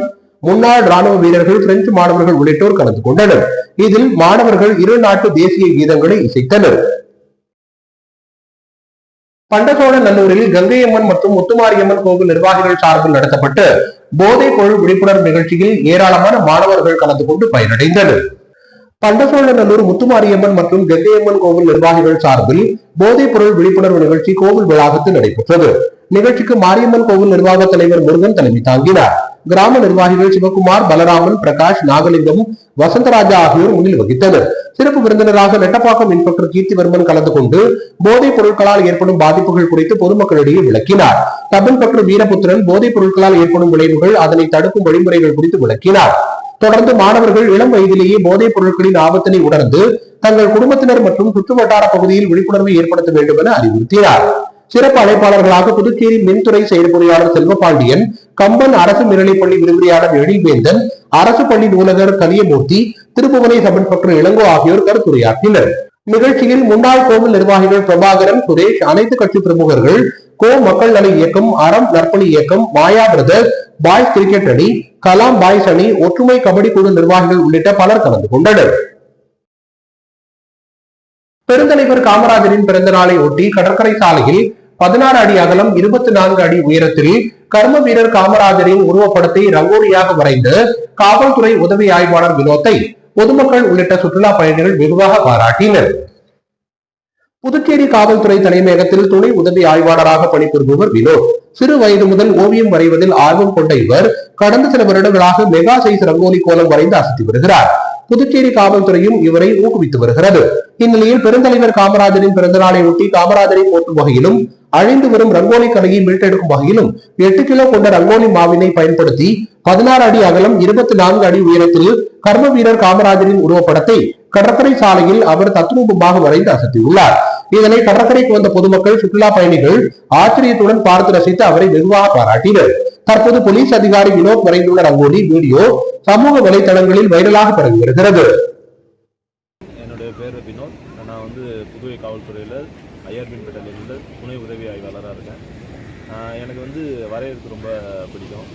முன்னாள் ராணுவ வீரர்கள், பிரெஞ்சு மாணவர்கள் உள்ளிட்டோர் கலந்து கொண்டனர். இதில் மாணவர்கள் இரு நாட்டு தேசிய கீதங்களை இசைத்தனர். பண்டசோழநல்லூரில் கங்கையம்மன் மற்றும் முத்துமாரியம்மன் கோவில் நிர்வாகிகள் சார்பில் நடத்தப்பட்ட போதைப் பொருள் விழிப்புணர்வு நிகழ்ச்சியில் ஏராளமான மாணவர்கள் கலந்து கொண்டு பயனடைந்தனர். பண்டசோழநல்லூர் முத்துமாரியம்மன் மற்றும் கங்கையம்மன் கோவில் நிர்வாகிகள் சார்பில் போதைப் பொருள் விழிப்புணர்வு நிகழ்ச்சி கோவில் வளாகத்தில் நடைபெற்றது. நிகழ்ச்சிக்கு மாரியம்மன் கோவில் நிர்வாக தலைவர் முருகன் தலைமை தாங்கினார். கிராம நிர்வாகிகள் சிவகுமார், பலராமன், பிரகாஷ், நாகலிங்கம், வசந்தராஜா ஆகியோர் முன்னிலை வகித்தனர். சிறப்பு விருந்தினராக நெட்டப்பாக்கம் இன்ஸ்பெக்டர் கீர்த்திவர்மன் கலந்து கொண்டு போதைப் பொருட்களால் ஏற்படும் பாதிப்புகள் குறித்து பொதுமக்களிடையே விளக்கினார். சப் இன்ஸ்பெக்டர் வீரபுத்திரன் போதைப் பொருட்களால் ஏற்படும் விளைவுகள், அதனை தடுக்கும் வழிமுறைகள் குறித்து விளக்கினார். தொடர்ந்து மாணவர்கள் இளம் வயதிலேயே போதைப் பொருட்களின் ஆபத்தினை உணர்ந்து தங்கள் குடும்பத்தினர் மற்றும் சுற்றுவட்டார பகுதியில் விழிப்புணர்வை ஏற்படுத்த வேண்டும் என அறிவுறுத்தினார். சிறப்பு அழைப்பாளர்களாக புதுச்சேரி மின்துறை செயற்பொறியாளர் செல்வபாண்டியன், கம்பன் அரசு மேல்நிலைப்பள்ளி விரிவுரையாளர் எழில்வேந்தன், அரசு பள்ளி நூலகர் கலியமூர்த்தி, திருப்புவனை சப் இன்ஸ்பெக்டர் இளங்கோ ஆகியோர் கருத்துரையாற்றினர். நிகழ்ச்சியில் முன்னாள் கோவில் நிர்வாகிகள் பிரபாகரன், சுரேஷ், அனைத்து கட்சி பிரமுகர்கள், மக்கள் நல இயக்கம், அறம் நற்பணி இயக்கம், மாயா பிரதர்ஸ், பாய்ஸ் கிரிக்கெட் அணி, கலாம் பாய்ஸ் அணி, ஒற்றுமை கபடி குழு நிர்வாகிகள் உள்ளிட்ட பலர் கலந்து கொண்டனர். பெருந்தலைவர் காமராஜரின் பிறந்த நாளை ஒட்டி கடற்கரை சாலையில் 16 அடி அகலம் 24 அடி உயரத்தில் கர்ம வீரர் காமராஜரின் உருவப்படத்தை ரங்கோலியாக வரைந்து காவல்துறை உதவி ஆய்வாளர் வினோத்தை பொதுமக்கள் உள்ளிட்ட சுற்றுலா பயணிகள் வெகுவாக பாராட்டினர். புதுச்சேரி காவல்துறை தலைமையகத்தில் துணை உதவி ஆய்வாளராக பணிபுரிபவர் வினோத். சிறு வயது முதல் ஓவியம் வரைவதில் ஆர்வம் கொண்ட இவர் கடந்த சில வருடங்களாக மெகா சைஸ் ரங்கோலி கோலம் வரைந்து அசத்தி வருகிறார். புதுச்சேரி காவல்துறையும் இவரை ஊக்குவித்து வருகிறது. இந்நிலையில் பெருந்தலைவர் காமராஜரின் பிறந்த நாளை ஒட்டி காமராஜரை போற்றும் வகையிலும் அழிந்து வரும் ரங்கோலி கலையை மீட்டெடுக்கும் வகையிலும் 8 கிலோ கொண்ட ரங்கோலி மாவினை பயன்படுத்தி 16 அடி அகலம் 24 அடி உயரத்தில் கர்ம வீரர் காமராஜரின் உருவப்படத்தை கடற்கரை சாலையில் அவர் தத்ரூபமாக வரைந்து அசத்தியுள்ளார். இதனை கடற்கரைக்கு வந்த பொதுமக்கள், சுற்றுலா பயணிகள் ஆச்சரியத்துடன் பார்த்து ரசித்து அவரை வெகுவாக பாராட்டினர். தற்போது போலீஸ் அதிகாரி வினோத் வரைந்துள்ள ரங்கோலி வீடியோ சமூக வலைதளங்களில் வைரலாக பரவி வருகிறது. என்னுடைய பேர் வினோத். நான் புதுவை காவல்துறையில் ஐஆர்பின் பெட்டலியனில் துணை உதவி ஆய்வாளராக இருக்கேன். எனக்கு வரையறது ரொம்ப பிடிக்கும்.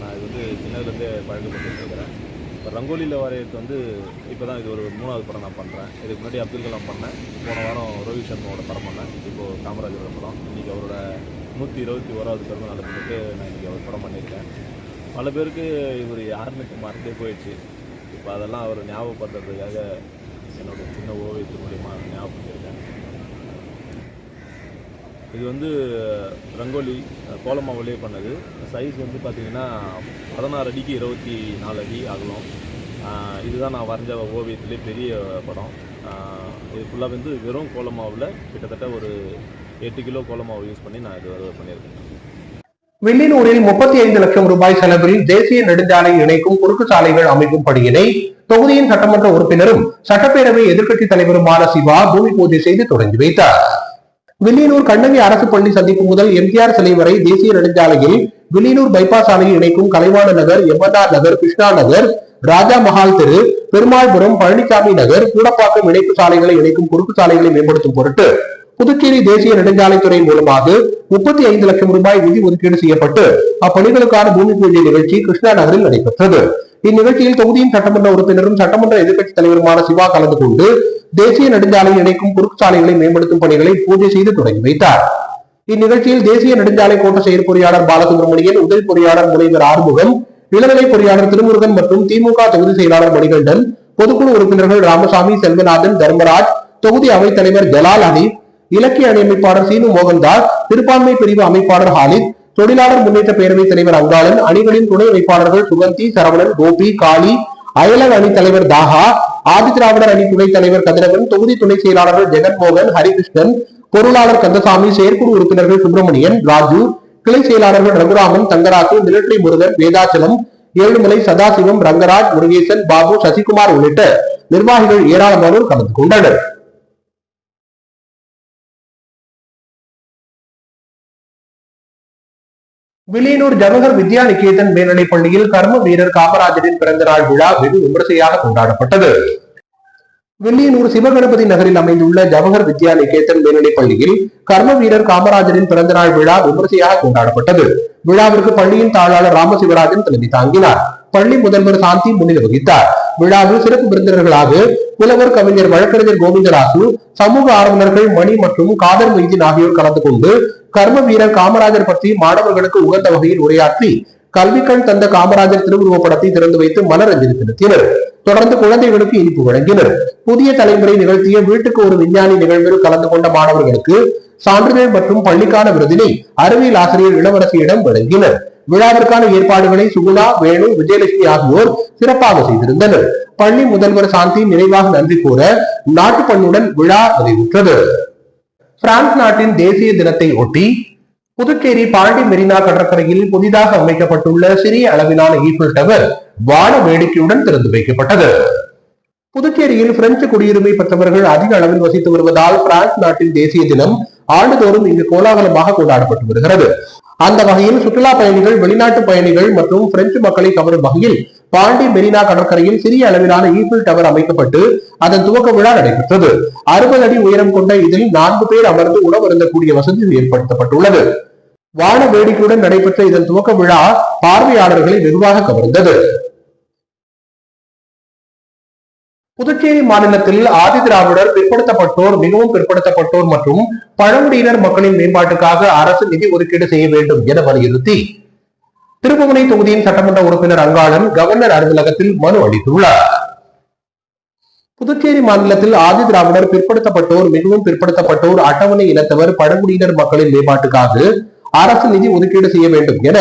நான் இது சின்னதுலேருந்தே பழக்கப்பட்டு இருக்கிறேன். இப்போ ரங்கோலியில் வரையறது இப்போ தான் இது ஒரு 3வது படம் நான் பண்ணுறேன். இதுக்கு முன்னாடி அப்துல் கலாம் பண்ணேன். போன வாரம் ரோஹித் சர்மாவோட படம் பண்ணேன். இப்போது காமராஜரோட படம். இன்றைக்கி அவரோட 121வது பிறந்த நாளை முன்னிட்டு நான் இன்றைக்கி அவர் படம் பண்ணியிருக்கேன். பல பேருக்கு இவர் யாருன்னு மறந்தே போயிடுச்சு. இப்போ அதெல்லாம் அவர் ஞாபகப்படுத்துறதுக்காக என்னோட சின்ன ஓவியத்தின் மூலிமா ஞாபகப்படுத்தியிருக்கேன். இது ரங்கோலி கோலமாவிலே பண்ணது. சைஸ் பார்த்தீங்கன்னா 16 அடிக்கு 24 அடி அகலம். இதுதான் நான் வரைஞ்ச ஓவியத்திலே பெரிய படம். இது ஃபுல்லாக வெறும் கோலமாவில் கிட்டத்தட்ட ஒரு 8 கிலோ கோலமாவை யூஸ் பண்ணி நான் இது பண்ணியிருக்கேன். வில்லியனூரில் 35 லட்சம் ரூபாய் செலவில் தேசிய நெடுஞ்சாலை இணைக்கும் குறுக்கு சாலைகள் அமைக்கும் பணியினை தொகுதியின் சட்டமன்ற உறுப்பினரும் சட்டப்பேரவை எதிர்க்கட்சி தலைவருமான சிவா பூமி பூஜை செய்து தொடங்கி வைத்தார். வில்லியனூர் கண்ணகி அரசு பள்ளி சந்திப்பு முதல் எம்ஜிஆர் சிலை வரை தேசிய நெடுஞ்சாலையில் வில்லியனூர் பைபாஸ் சாலையை இணைக்கும் கலைவாண நகர், எம்என்ஆர் நகர், கிருஷ்ணா நகர், ராஜா மஹால் தெரு, பெருமாள்புரம், பழனிசாமி நகர், கூடப்பாக்கம் இணைப்பு சாலைகளை இணைக்கும் குறுக்கு சாலைகளை மேம்படுத்தும் பொருட்டு புதுச்சேரி தேசிய நெடுஞ்சாலைத்துறை மூலமாக 35 லட்சம் ரூபாய் நிதி ஒதுக்கீடு செய்யப்பட்டு அப்பணிகளுக்கான பூமி பூஜை நிகழ்ச்சி கிருஷ்ணா நகரில் நடைபெற்றது. இந்நிகழ்ச்சியில் தொகுதியின் சட்டமன்ற உறுப்பினரும் சட்டமன்ற எதிர்க்கட்சி தலைவருமான சிவா கலந்து கொண்டு தேசிய நெடுஞ்சாலை இணைக்கும் குறுக்கு சாலைகளை மேம்படுத்தும் பணிகளை பூஜை செய்து தொடங்கி வைத்தார். இந்நிகழ்ச்சியில் தேசிய நெடுஞ்சாலை கோட்ட செயற்பொறியாளர் பாலசுப்ரமணியன், உதவி பொறியாளர் முனைவர் ஆறுமுகம், இளநிலை பொறியாளர் திருமுருகன் மற்றும் திமுக தொகுதி செயலாளர் மணிகண்டன், பொதுக்குழு உறுப்பினர்கள் ராமசாமி, செல்வநாதன், தர்மராஜ், தொகுதி அவைத் தலைவர் ஜலால் அலி, இலக்கிய அணி அமைப்பாளர் சீனு மோகன்தாஸ், சிறுபான்மை பிரிவு அமைப்பாளர் ஹாலித், தொழிலாளர் முன்னேற்ற பேரவைத் தலைவர் அங்காளன், அணிகளின் துணை அமைப்பாளர்கள் சுகந்தி, சரவணன், கோபி, காளி, அயலர் அணி தலைவர் தாகா, ஆதிதிராவிடர் அணி துணைத் தலைவர் கதிரவன், தொகுதி துணை செயலாளர்கள் ஜெகன்மோகன், ஹரிகிருஷ்ணன், பொருளாளர் கந்தசாமி, செயற்குழு உறுப்பினர்கள் சுப்பிரமணியன், ராஜு, கிளை செயலாளர்கள் ரகுராமன், தங்கராசு, மிலிட்டரி முருகன், வேதாச்சலம், ஏழுமலை, சதாசிவம், ரங்கராஜ், முருகேசன், பாபு, சசிகுமார் உள்ளிட்ட நிர்வாகிகள் ஏராளமானோர் கலந்து கொண்டனர். வில்லியனூர் ஜவஹர் வித்யா நிகேதன் மேல்நிலைப் பள்ளியில் கர்ம வீரர் காமராஜரின் பிறந்த நாள் விழா வெகு விமரிசையாக கொண்டாடப்பட்டது. வில்லியனூர் சிவகணபதி நகரில் அமைந்துள்ள ஜவஹர் வித்யா நிகேதன் மேல்நிலைப் பள்ளியில் கர்ம வீரர் காமராஜரின் பிறந்தநாள் விழா விமரிசையாக கொண்டாடப்பட்டது. விழாவிற்கு பள்ளியின் தாளாளர் ராமசிவராஜன் தலைமை தாங்கினார். பள்ளி முதல்வர் சாந்தி முன்னிலை வகித்தார். விழாவில் சிறப்பு விருந்தினர்களாக புலவர் கவிஞர் வழக்கறிஞர் கோவிந்தராசு, சமூக ஆர்வலர்கள் மணி மற்றும் காதர் மொய்தீன் ஆகியோர் கலந்து கொண்டு கர்ம வீரர் காமராஜர் பற்றி மாணவர்களுக்கு உகந்த வகையில் உரையாற்றி கல்விக்கண் தந்த காமராஜர் திருவுருவப்படத்தை திறந்து வைத்து மலர் அஞ்சலி செலுத்தினர். தொடர்ந்து குழந்தைகளுக்கு இனிப்பு வழங்கினர். புதிய தலைமுறை நிகழ்த்திய வீட்டுக்கு ஒரு விஞ்ஞானி நிகழ்வில் கலந்து கொண்ட மாணவர்களுக்கு சான்றிதழ் மற்றும் பள்ளிக்கான விருதினை அறிவியல் ஆசிரியர் இளவரசியிடம் வழங்கினர். விழாவிற்கான ஏற்பாடுகளை சுகுணா, வேணு, விஜயலட்சுமி ஆகியோர் சிறப்பாக செய்திருந்தனர். பள்ளி முதல்வர் சாந்தி நினைவாக நன்றி கூற நாட்டுப்பண்ணுடன் விழா நிறைவுற்றது. பிரான்ஸ் நாட்டின் தேசிய தினத்தை ஒட்டி புதுச்சேரி பாண்டி மெரினா கடற்கரையில் புதிதாக அமைக்கப்பட்டுள்ள சிறிய அளவிலான ஈஃபில் டவர் வான வேடிக்கையுடன் திறந்து வைக்கப்பட்டது. புதுச்சேரியில் பிரெஞ்சு குடியுரிமை பெற்றவர்கள் அதிக அளவில் வசித்து வருவதால் பிரான்ஸ் நாட்டின் தேசிய தினம் ஆண்டுதோறும் இங்கு கோலாகலமாக கொண்டாடப்பட்டு வருகிறது. அந்த வகையில் சுற்றுலா பயணிகள், வெளிநாட்டு பயணிகள் மற்றும் பிரெஞ்சு மக்களை கவரும் வகையில் பாண்டி மெரினா கடற்கரையில் சிறிய அளவிலான ஈஃபில் டவர் அமைக்கப்பட்டு அதன் துவக்க விழா நடைபெற்றது. 60 அடி உயரம் கொண்ட இதில் 4 பேர் அமர்ந்து உணவருந்தக்கூடிய வசதி ஏற்படுத்தப்பட்டுள்ளது. வான வேடிக்கையுடன் நடைபெற்ற இதன் துவக்க விழா பார்வையாளர்களை வெகுவாக கவர்ந்தது. புதுச்சேரி மாநிலத்தில் ஆதிதிராவிடர், பிற்படுத்தப்பட்டோர், மிகவும் பிற்படுத்தப்பட்டோர் மற்றும் பழங்குடியினர் மக்களின் மேம்பாட்டுக்காக அரசு நிதி ஒதுக்கீடு செய்ய வேண்டும் என வலியுறுத்தி திருப்புவனை தொகுதியின் சட்டமன்ற உறுப்பினர் அங்காளன் கவர்னர் அலுவலகத்தில் மனு அளித்துள்ளார். புதுச்சேரி மாநிலத்தில் ஆதிதிராவிடர், பிற்படுத்தப்பட்டோர், மிகவும் பிற்படுத்தப்பட்டோர், அட்டவணை இனத்தவர், பழங்குடியினர் மக்களின் மேம்பாட்டுக்காக அரசு நிதி ஒதுக்கீடு செய்ய வேண்டும் என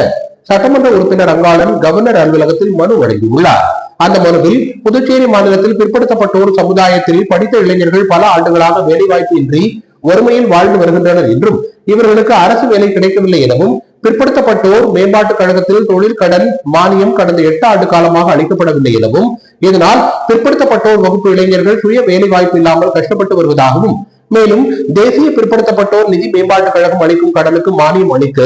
சட்டமன்ற உறுப்பினர் அங்காளன் கவர்னர் அலுவலகத்தில் மனு வழங்கியுள்ளார். அந்த மனுவில் புதுச்சேரி மாநிலத்தில் பிற்படுத்தப்பட்டோர் சமுதாயத்தில் படித்த இளைஞர்கள் பல ஆண்டுகளாக வேலைவாய்ப்பு இன்றி வறுமையில் வாழ்ந்து வருகின்றனர் என்றும் இவர்களுக்கு அரசு வேலை கிடைக்கவில்லை எனவும், பிற்படுத்தப்பட்டோர் மேம்பாட்டுக் கழகத்தில் தொழில் கடன் மானியம் கடந்த 8 ஆண்டு காலமாக அளிக்கப்படவில்லை எனவும், இதனால் பிற்படுத்தப்பட்டோர் வகுப்பு இளைஞர்கள் சுய வேலை வாய்ப்பு இல்லாமல் கஷ்டப்பட்டு வருவதாகவும், மேலும் தேசிய பிற்படுத்தப்பட்டோர் நிதி மேம்பாட்டுக் கழகம் அளிக்கும் கடனுக்கு மானியம் அளிக்க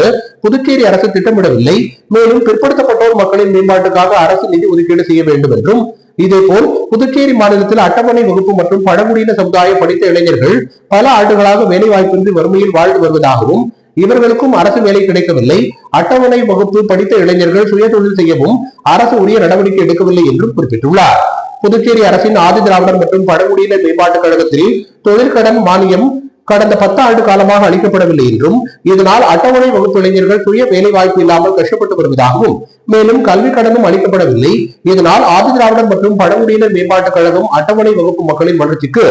புதுச்சேரி அரசு திட்டமிடவில்லை. மேலும் பிற்படுத்தப்பட்டோர் மக்களின் மேம்பாட்டுக்காக அரசு நிதி ஒதுக்கீடு செய்ய வேண்டும் என்றும், இதேபோல் புதுச்சேரி மாநிலத்தில் அட்டவணை வகுப்பு மற்றும் பழங்குடியின சமுதாய படித்த இளைஞர்கள் பல ஆண்டுகளாக வேலை வாய்ப்பின்றி வறுமையில் வாழ்ந்து வருவதாகவும், இவர்களுக்கும் அரசு வேலை கிடைக்கவில்லை. அட்டவணை வகுப்பு படித்த இளைஞர்கள் சுய தொழில் செய்யவும் அரசு உரிய நடவடிக்கை எடுக்கவில்லை என்றும் குறிப்பிட்டுள்ளார். புதுச்சேரி அரசின் ஆதிதிராவிடர் மற்றும் பழங்குடியினர் மேம்பாட்டுக் கழகத்தில் தொழிற்கடன் மானியம் கடந்த 10 ஆண்டு காலமாக அளிக்கப்படவில்லை என்றும், இதனால் அட்டவணை வகுப்பு இளைஞர்கள் சுய வேலை வாய்ப்பு இல்லாமல் கஷ்டப்பட்டு வருவதாகவும், மேலும் கல்வி கடனும் அளிக்கப்படவில்லை. இதனால் ஆதிதிராவிடர் மற்றும் பழங்குடியினர் மேம்பாட்டுக் கழகம் அட்டவணை வகுப்பு மக்களின் வளர்ச்சிக்கு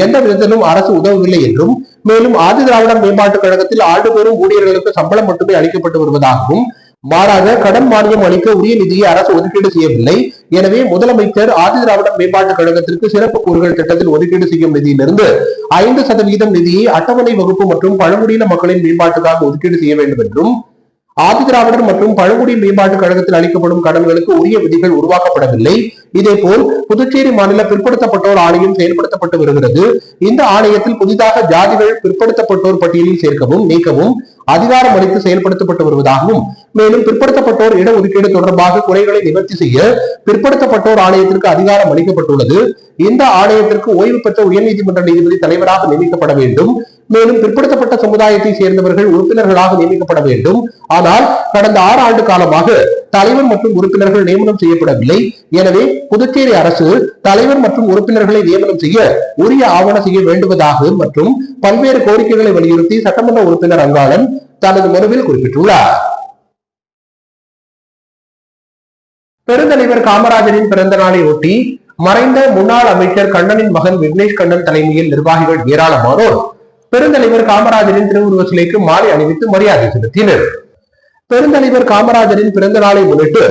எந்த விதத்திலும் அரசு உதவவில்லை என்றும், மேலும் ஆதிதிராவிடர் மேம்பாட்டுக் கழகத்தில் ஆண்டுதோறும் ஊழியர்களுக்கு சம்பளம் மட்டுமே அளிக்கப்பட்டு வருவதாகவும், மாறாக கடன் மானியம் அளிக்க உரிய நிதியை அரசு ஒதுக்கீடு செய்யவில்லை. எனவே முதலமைச்சர் ஆதிதிராவிடர் மேம்பாட்டுக் கழகத்திற்கு சிறப்பு கூறுகள் திட்டத்தில் ஒதுக்கீடு செய்யும் நிதியிலிருந்து 5% நிதியை அட்டவணை வகுப்பு மற்றும் பழங்குடியின மக்களின் மேம்பாட்டுக்காக ஒதுக்கீடு செய்ய வேண்டும் என்றும், ஆதிதிராவிடர் மற்றும் பழங்குடி மேம்பாட்டுக் கழகத்தில் அளிக்கப்படும் கடன்களுக்கு உரிய விதிகள் உருவாக்கப்படவில்லை. இதேபோல் புதுச்சேரி மாநில பிற்படுத்தப்பட்டோர் ஆணையம் செயல்படுத்தப்பட்டு வருகிறது. இந்த ஆணையத்தில் புதிதாக ஜாதிகள் பிற்படுத்தப்பட்டோர் பட்டியலில் சேர்க்கவும் நீக்கவும் அதிகாரம் அளித்து செயல்படுத்தப்பட்டு வருவதாகவும், மேலும் பிற்படுத்தப்பட்டோர் இடஒதுக்கீடு தொடர்பாக குறைகளை நிவர்த்தி செய்ய பிற்படுத்தப்பட்டோர் ஆணையத்திற்கு அதிகாரம் அளிக்கப்பட்டுள்ளது. இந்த ஆணையத்திற்கு ஓய்வு பெற்ற உயர்நீதிமன்ற நீதிபதி தலைவராக நியமிக்கப்பட வேண்டும். மேலும் பிற்படுத்தப்பட்ட சமுதாயத்தை சேர்ந்தவர்கள் உறுப்பினர்களாக நியமிக்கப்பட வேண்டும். ஆனால் கடந்த 6 ஆண்டு காலமாக தலைவர் மற்றும் உறுப்பினர்கள் நியமனம் செய்யப்படவில்லை. எனவே புதுச்சேரி அரசு தலைவர் மற்றும் உறுப்பினர்களை நியமனம் செய்ய உரிய ஆவணம் செய்ய வேண்டுவதாக மற்றும் பல்வேறு கோரிக்கைகளை வலியுறுத்தி சட்டமன்ற உறுப்பினர் அங்காளன் தனது மனுவில் குறிப்பிட்டுள்ளார். பெருந்தலைவர் காமராஜரின் பிறந்த நாளை ஒட்டி மறைந்த முன்னாள் அமைச்சர் கண்ணனின் மகன் விக்னேஷ் கண்ணன் தலைமையில் நிர்வாகிகள் ஏராளமானோர் பெருந்தலைவர் காமராஜரின் திருவுருவ சிலைக்கு மாலை அணிவித்து மரியாதை செலுத்தினர். பெருந்தலைவர் காமராஜரின் பிறந்த நாளை முன்னிட்டு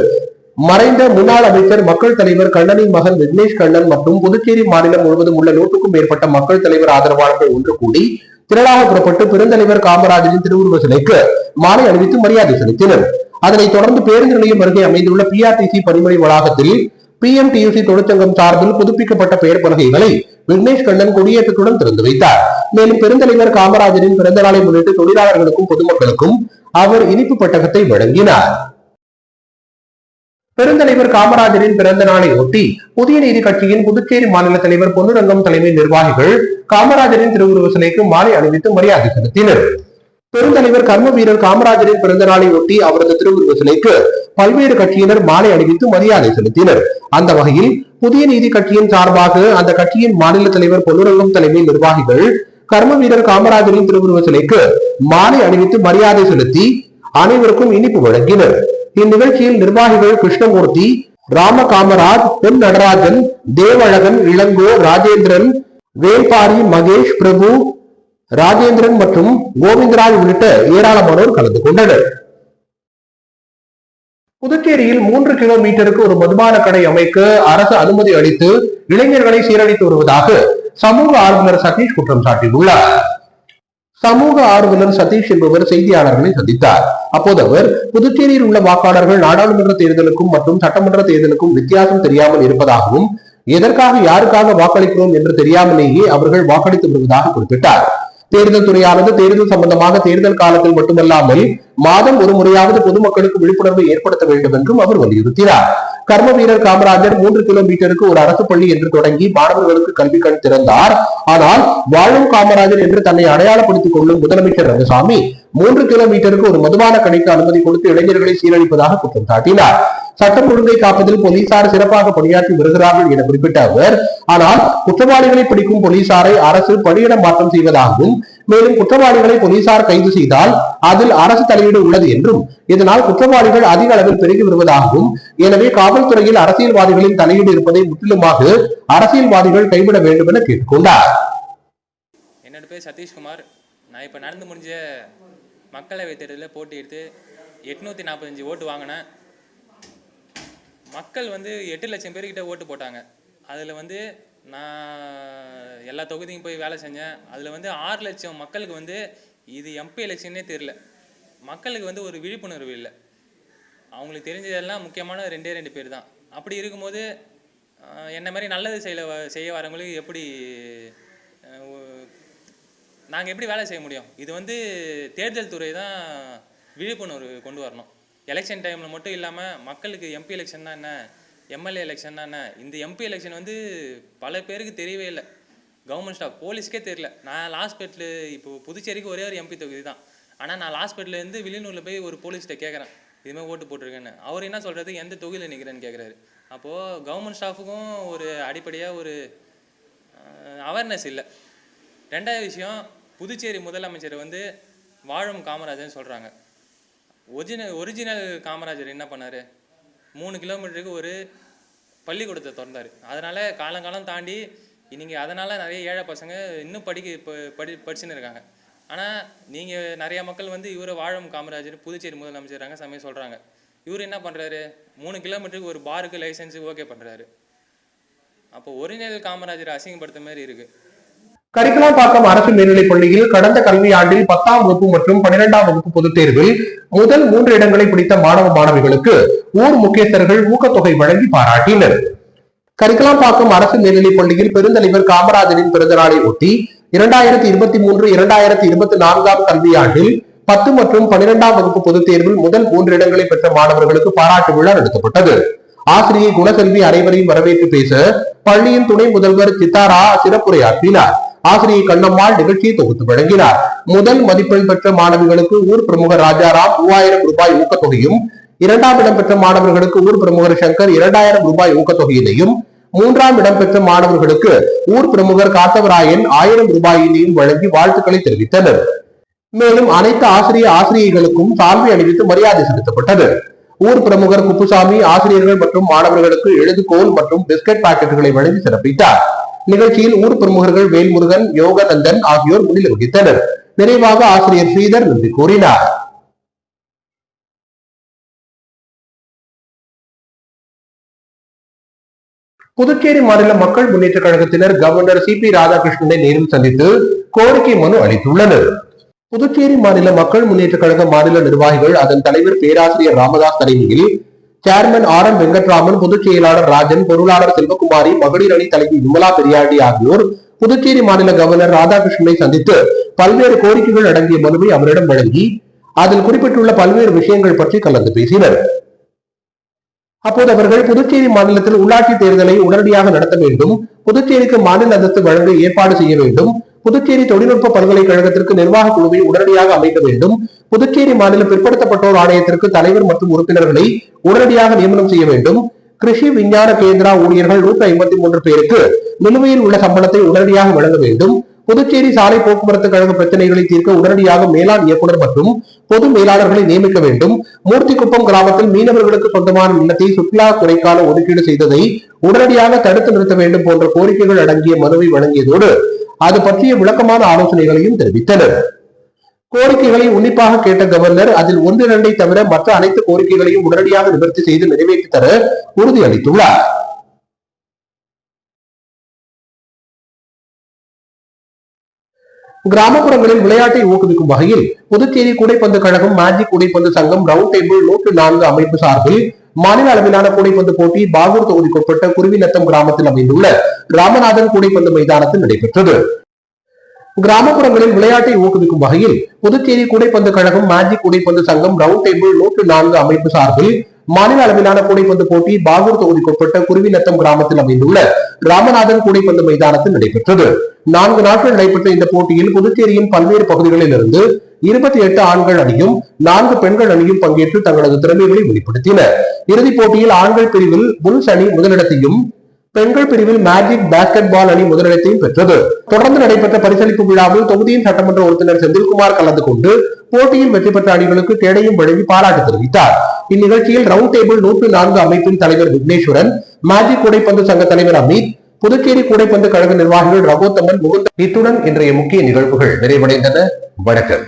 மறைந்த முன்னாள் அமைச்சர் மக்கள் தலைவர் கண்ணனின் மகன் விக்னேஷ் கண்ணன் மற்றும் புதுச்சேரி மாநிலம் முழுவதும் உள்ள 100க்கும் மேற்பட்ட மக்கள் தலைவர் ஆதரவாளர்கள் ஒன்று கூடி திரளாக புறப்பட்டு பெருந்தலைவர் காமராஜரின் திருவுருவ சிலைக்கு மாலை அணிவித்து மரியாதை செலுத்தினர். அதனைத் தொடர்ந்து பேருந்து நிலையம் அருகே அமைந்துள்ள PRTC பணிமனை வளாகத்தில் PMTUC தொழிற்சங்கம் சார்பில் புதுப்பிக்கப்பட்ட பெயர் பலகைகளை விக்னேஷ் கண்ணன் கொடியேற்றத்துடன் திறந்து வைத்தார். மேலும் பெருந்தலைவர் காமராஜரின் பிறந்த நாளை முன்னிட்டு தொழிலாளர்களுக்கும் பொதுமக்களுக்கும் அவர் இனிப்பு பட்டகத்தை வழங்கினார். பெருந்தலைவர் காமராஜரின் பிறந்த நாளை ஒட்டி புதிய நீதி கட்சியின் புதுச்சேரி மாநில தலைவர் பொன்னுரங்கம் தலைமை நிர்வாகிகள் காமராஜரின் திருவுருவ சிலைக்கு மாலை அணிவித்து மரியாதை செலுத்தினர். பெருந்தலைவர் கர்ம வீரர் காமராஜரின் பிறந்த நாளை ஒட்டி அவரது திருவுருவ சிலைக்கு பல்வேறு கட்சியினர் மாலை அணிவித்து மரியாதை செலுத்தினர். அந்த வகையில் புதிய நீதி கட்சியின் சார்பாக அந்த கட்சியின் மாநில தலைவர் பொன்னுரங்கம் தலைமை நிர்வாகிகள் கர்ம வீரர் காமராஜரின் திருவுருவ சிலைக்கு மாலை அணிவித்து மரியாதை செலுத்தி அனைவருக்கும் இனிப்பு வழங்கினர். இந்நிகழ்ச்சியில் நிர்வாகிகள் கிருஷ்ணமூர்த்தி, ராம காமராஜ், பொன் நடராஜன், தேவழகன், இளங்கோ, ராஜேந்திரன், வேல்பாரி, மகேஷ், பிரபு, ராஜேந்திரன் மற்றும் கோவிந்தராஜ் உள்ளிட்ட ஏராளமானோர் கலந்து கொண்டனர். புதுச்சேரியில் 3 கிலோமீட்டருக்கு ஒரு மதுபான கடை அமைக்க அரசு அனுமதி அளித்து இளைஞர்களை சீரழித்து வருவதாக சமூக ஆர்வலர் சதீஷ் குற்றம் சாட்டியுள்ளார். சமூக ஆர்வலர் சதீஷ் என்பவர் செய்தியாளர்களை சந்தித்தார். அப்போது அவர் புதுச்சேரியில் உள்ள வாக்காளர்கள் நாடாளுமன்ற தேர்தலுக்கும் மற்றும் சட்டமன்ற தேர்தலுக்கும் வித்தியாசம் தெரியாமல் இருப்பதாகவும் எதற்காக யாருக்காக வாக்களிக்கிறோம் என்று தெரியாமலேயே அவர்கள் வாக்களித்து வருவதாக குறிப்பிட்டார். தேர்தல் துறையானது தேர்தல் சம்பந்தமாக தேர்தல் காலத்தில் மட்டுமல்லாமல் மாதம் ஒரு முறையாவது பொதுமக்களுக்கு விழிப்புணர்வை ஏற்படுத்த வேண்டும் என்றும் அவர் வலியுறுத்தினார். கர்ம வீரர் காமராஜர் 3 கிலோமீட்டருக்கு ஒரு அரசு பள்ளி என்று தொடங்கி மாணவர்களுக்கு கல்வி கண் திறந்தார். ஆனால் வாழும் காமராஜர் என்று தன்னை அடையாளப்படுத்திக் கொள்ளும் முதலமைச்சர் ரங்கசாமி 3 கிலோமீட்டருக்கு ஒரு மதுபான கடைக்கு அனுமதி கொடுத்து இளைஞர்களை சீரழிப்பதாக குற்றம் சாட்டினார். சட்டம் ஒழுங்கை காப்பதில் போலீசார் சிறப்பாக பணியாற்றி வருகிறார்கள் என குறிப்பிட்ட அவர், ஆனால் குற்றவாளிகளை பிடிக்கும் போலீசாரை அரசு பணியிட மாற்றம் செய்வதாகவும் மேலும் குற்றவாளிகளை போலீசார் கைது செய்தால் அதில் அரசு தலையீடு உள்ளது என்றும் இதனால் குற்றவாளிகள் அதிக அளவில் பெருகி வருவதாகவும் எனவே காவல்துறையில் அரசியல்வாதிகளின் தலையீடு இருப்பதை முற்றிலுமாக அரசியல்வாதிகள் கைவிட வேண்டும் என கேட்டுக்கொண்டார். என்னோட பேர் சதீஷ்குமார். நான் இப்போ நடந்து முடிஞ்ச மக்களவை தேர்தலில் போட்டியிட்டு 845 ஓட்டு வாங்கினேன். மக்கள் 8 லட்சம் பேர்கிட்ட ஓட்டு போட்டாங்க. அதில் நான் எல்லா தொகுதியும் போய் வேலை செஞ்சேன். அதில் 6 லட்சம் மக்களுக்கு இது எம்பி எலெக்ஷனே தெரியல. மக்களுக்கு ஒரு விழிப்புணர்வு இல்லை. அவங்களுக்கு தெரிஞ்சதெல்லாம் முக்கியமான 2 பேர் தான். அப்படி இருக்கும்போது என்ன மாதிரி நல்லது செய்ய வரவங்களுக்கு எப்படி நாங்கள் எப்படி வேலை செய்ய முடியும்? இது தேர்தல் துறை தான் விழிப்புணர்வு கொண்டு வரணும். எலெக்ஷன் டைமில் மட்டும் இல்லாமல் மக்களுக்கு எம்பி எலெக்ஷன்னா என்ன, எம்எல்ஏ எலெக்ஷன்னா என்ன, இந்த எம்பி எலெக்ஷன் பல பேருக்கு தெரியவே இல்லை. கவர்மெண்ட் ஸ்டாஃப் போலீஸ்க்கே தெரியல. நான் லாஸ்பேட்டில் இப்போது புதுச்சேரிக்கு ஒரே ஒரு எம்பி தொகுதி தான். ஆனால் நான் லாஸ்பேட்லேருந்து வில்லியனூரில் போய் ஒரு போலீஸ்கிட்ட கேட்குறேன், இதுமாதிரி ஓட்டு போட்டிருக்கேன்னு. அவர் என்ன சொல்கிறது, எந்த தொகுதியில் நிற்கிறேன்னு கேட்குறாரு. அப்போது கவர்மெண்ட் ஸ்டாஃபுக்கும் ஒரு அடிப்படையாக ஒரு அவேர்னஸ் இல்லை. 2வது விஷயம், புதுச்சேரி முதலமைச்சர் வாழும் காமராஜர்னு சொல்கிறாங்க. ஒரிஜினல் காமராஜர் என்ன பண்ணார்? 3 கிலோமீட்டருக்கு ஒரு பள்ளிக்கூடத்தை திறந்தார். அதனால் காலங்காலம் தாண்டி நீங்கள் அதனால் நிறைய ஏழை பசங்க இன்னும் படிச்சுன்னு இருக்காங்க. ஆனால் நீங்கள் நிறையா மக்கள் இவரை வாழும் காமராஜர் புதுச்சேரி முதலமைச்சர் ரங்கசாமி சொல்கிறாங்க. இவர் என்ன பண்ணுறாரு? 3 கிலோமீட்டருக்கு ஒரு பாருக்கு லைசன்ஸு ஓகே பண்ணுறாரு. அப்போ ஒரிஜினல் காமராஜர் அசிங்கப்படுத்த மாதிரி இருக்குது. கரிக்கலாம்பாக்கம் அரசு மேல்நிலைப் பள்ளியில் கடந்த கல்வியாண்டில் 10ஆம் வகுப்பு மற்றும் 12ஆம் வகுப்பு பொதுத் தேர்வில் முதல் 3 இடங்களை பிடித்த மாணவ மாணவிகளுக்கு ஊர் முக்கியஸ்தர்கள் ஊக்கத்தொகை வழங்கி பாராட்டினர். கரிக்கலாம்பாக்கம் அரசு மேல்நிலைப் பள்ளியில் பெருந்தலைவர் காமராஜரின் பிறந்த நாளை ஒட்டி 2023-2024 கல்வியாண்டில் 10 மற்றும் 12ஆம் வகுப்பு பொதுத் தேர்வில் முதல் 3 இடங்களை பெற்ற மாணவர்களுக்கு பாராட்டு விழா நடத்தப்பட்டது. ஆசிரியை குணசெல்வி அனைவரையும் வரவேற்று பேச பள்ளியின் துணை முதல்வர் சித்தாரா சிறப்புரையாற்றினார். ஆசிரியை கண்ணம்மாள் நிகழ்ச்சியை தொகுத்து வழங்கினார். முதல் மதிப்பெண் பெற்ற மாணவிகளுக்கு ஊர் பிரமுகர் ராஜாராம் 3000 ரூபாய் ஊக்கத்தொகையும், 2ஆம் இடம் பெற்ற மாணவர்களுக்கு ஊர் பிரமுகர் சங்கர் 2000 ரூபாய் ஊக்கத்தொகையினையும், 3ஆம் இடம் பெற்ற மாணவர்களுக்கு ஊர் பிரமுகர் காத்தவராயன் 1000 ரூபாயினையும் வழங்கி வாழ்த்துக்களை தெரிவித்தனர். மேலும் அனைத்து ஆசிரியைகளுக்கும் சால்வை அணிவித்து மரியாதை செலுத்தப்பட்டது. ஊர் பிரமுகர் குப்புசாமி ஆசிரியர்கள் மற்றும் மாணவர்களுக்கு எழுதுகோல் மற்றும் பிஸ்கட் பாக்கெட்டுகளை வழங்கி சிறப்பித்தார். நிகழ்ச்சியில் ஊர் பிரமுகர்கள் வேல்முருகன், யோகநந்தன் ஆகியோர் முன்னிலை வகித்தனர். நிறைவாக ஆசிரியர் ஸ்ரீதர் நன்றி கூறினார். புதுச்சேரி மாநில மக்கள் முன்னேற்ற கழகத்தினர் கவர்னர் சிபி ராதாகிருஷ்ணனை நேரில் சந்தித்து கோரிக்கை மனு அளித்துள்ளனர். புதுச்சேரி மாநில மக்கள் முன்னேற்ற கழக மாநில நிர்வாகிகள் அதன் தலைவர் பேராசிரியர் ராமதாஸ் தலைமையில் சேர்மன் ஆர் எம் வெங்கட்ராமன், பொதுச் செயலாளர் ராஜன், பொருளாளர் செல்வகுமாரி, மகளிர் அணி தலைவி விமலா பெரியாண்டி ஆகியோர் புதுச்சேரி மாநில கவர்னர் ராதாகிருஷ்ணனை சந்தித்து பல்வேறு கோரிக்கைகள் அடங்கிய மனுவை அவரிடம் வழங்கி அதில் குறிப்பிட்டுள்ள பல்வேறு விஷயங்கள் பற்றி கலந்து பேசினர். அப்போது அவர்கள் புதுச்சேரி மாநிலத்தில் உள்ளாட்சி தேர்தலை உடனடியாக நடத்த வேண்டும், புதுச்சேரிக்கு மாநில அந்தஸ்து வழங்க ஏற்பாடு செய்ய வேண்டும், புதுச்சேரி தொழில்நுட்ப பல்கலைக்கழகத்திற்கு நிர்வாக குழுவை உடனடியாக அமைக்க வேண்டும், புதுச்சேரி மாநில பிற்படுத்தப்பட்டோர் ஆணையத்திற்கு தலைவர் மற்றும் உறுப்பினர்களை உடனடியாக நியமனம் செய்ய வேண்டும், கிருஷி விஞ்ஞான கேந்திரா ஊழியர்கள் 153 பேருக்கு நிலுவையில் உள்ள சம்பளத்தை உடனடியாக வழங்க வேண்டும், புதுச்சேரி சாலை போக்குவரத்து கழக பிரச்சனைகளை தீர்க்க உடனடியாக மேலாண் இயக்குநர் மற்றும் பொது மேலாளர்களை நியமிக்க வேண்டும், மூர்த்திக்குப்பம் கிராமத்தில் மீனவர்களுக்கு சொந்தமான நிலத்தை சுற்றுலா துறைக்கான ஒதுக்கீடு செய்ததை உடனடியாக தடுத்து நிறுத்த வேண்டும் போன்ற கோரிக்கைகள் அடங்கிய மனுவை வழங்கியதோடு அது பற்றிய விளக்கமான ஆலோசனைகளையும் தெரிவித்தனர். கோரிக்கைகளை உன்னிப்பாக கேட்ட கவர்னர் அதில் 1-2 தவிர மற்ற அனைத்து கோரிக்கைகளையும் உடனடியாக நிவர்த்தி செய்து நிறைவேற்றி தர உறுதியளித்துள்ளார். கிராமப்புறங்களில் விளையாட்டை ஊக்குவிக்கும் வகையில் புதுச்சேரி கூடைப்பந்து கழகம், மேஜிக் கூடைப்பந்து சங்கம், ரவுண்ட் டேபிள் 104 அமைப்பு சார்பில் மாநில அளவிலான கூடைப்பந்து போட்டி பாகூர் தொகுதிக்குட்பட்ட குருவிநத்தம் கிராமத்தில் அமைந்துள்ள ராமநாதன் கூடைப்பந்து மைதானத்தில் நடைபெற்றது. கிராமப்புறங்களில் விளையாட்டை ஊக்குவிக்கும் வகையில் புதுச்சேரி கூடைப்பந்து கழகம், மேஜிக் கூடைப்பந்து சங்கம், ரவுண்ட் டேபிள் 104 அமைப்பு சார்பில் மாநில அளவிலான கூடைப்பந்து போட்டி பாகூர் தொகுதிக்குட்பட்ட குருவிநத்தம் கிராமத்தில் அமைந்துள்ள ராமநாதன் கூடைப்பந்து மைதானத்தில் நடைபெற்றது. 4 நாட்கள் நடைபெற்ற இந்த போட்டியில் புதுச்சேரியின் பல்வேறு பகுதிகளில் இருந்து 28 ஆண்கள் அணியும் 4 பெண்கள் அணியும் பங்கேற்று தங்களது திறமைகளை வெளிப்படுத்தினர். இறுதிப் போட்டியில் ஆண்கள் பிரிவில் புல்ஸ் அணி முதலிடத்தையும், பெண்கள் பிரிவில் மேஜிக் பாஸ்கெட் பால் அணி முதலிடத்தையும் பெற்றது. தொடர்ந்து நடைபெற்ற பரிசளிப்பு விழாவில் தொகுதியின் சட்டமன்ற உறுப்பினர் செந்தில்குமார் கலந்து கொண்டு போட்டியில் வெற்றி பெற்ற அணிகளுக்கு கேடையும் வழங்கி பாராட்டு தெரிவித்தார். இந்நிகழ்ச்சியில் ரவுண்ட் டேபிள் 104 அமைப்பின் தலைவர் விக்னேஸ்வரன், மேஜிக் கூடைப்பந்து சங்க தலைவர் அமித், புதுச்சேரி கூடைப்பந்து கழக நிர்வாகிகள் ரகோத்தமன், முகுந்தன். இத்துடன் இன்றைய முக்கிய நிகழ்வுகள் நிறைவடைந்தன. வணக்கம்.